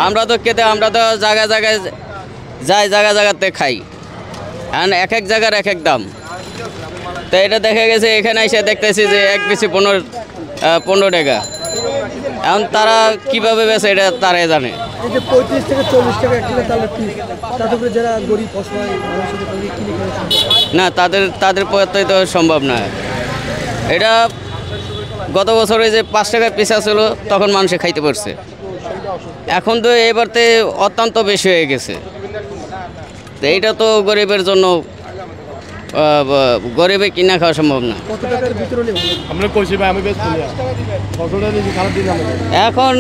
আমরা তো খেতে আমরা তো জায়গায় জায়গায় যাই, জায়গাতে খাই। এখন এক এক জায়গার এক এক দাম। তো এটা দেখা গেছে এখানে এসে দেখতেছি যে এক পিসি 15 টাকা। এখন তারা কীভাবে বেছে এটা তারাই জানে। এই যে 35 থেকে 40 টাকা একটা তাহলে পিস, তাতে করে যারা গরিব অসহায় মানুষ আছে তাদের কিনে খাওয়া সম্ভব না, তাদের পক্ষে তো সম্ভব না। এটা গত বছরে যে 5 টাকার পিস ছিল তখন মানুষে খাইতে পারছে। এখন তো এবারতে অত্যন্ত বেশি হয়ে গেছে। তো এইটা তো গরিবের জন্য গরিবে কিনা খাওয়া সম্ভব না। কত টাকার ভিতরে আমরা কইছি ভাই আমি বেশ বলি ফসলটা বেশি খারাপ দিন এখন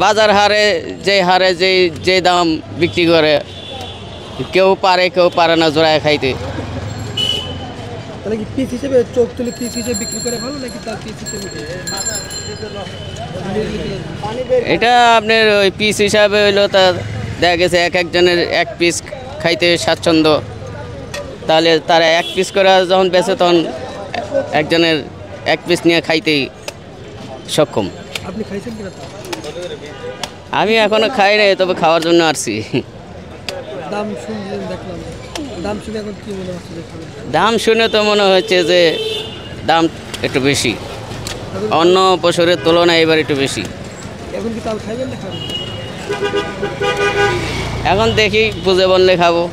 বাজার হারে যে দাম বিক্রি করে, কেউ পারে না জোড়ায় খাইতে। তাহলে কি পিস হিসেবে চোখ তুলে পিস হিসেবে বিক্রি করে ভালো নাকি তার পিস হিসেবে? এটা আপনার ওই পিস হিসাবে হইলো, তা দেখা গেছে এক একজনের এক পিস খাইতে স্বাচ্ছন্দ্য। তাহলে তারা এক পিস করে যখন বেচে তখন একজনের এক পিস নিয়ে খাইতেই সক্ষম। আপনি খাইছেন কিনা? আমি এখনো খাই নাই, তবে খাওয়ার জন্য আসছি। দাম শুনলেন, দেখলাম দাম শুনে এখন কি মনে হচ্ছে যে খাবেন? দাম শুনে তো মনে হচ্ছে যে দাম একটু বেশি, অন্য বছরের তুলনায় এবার একটু বেশি। এখন কি তাও খাইবেন না খাবেন? এখন দেখি বুঝে বললে খাবো।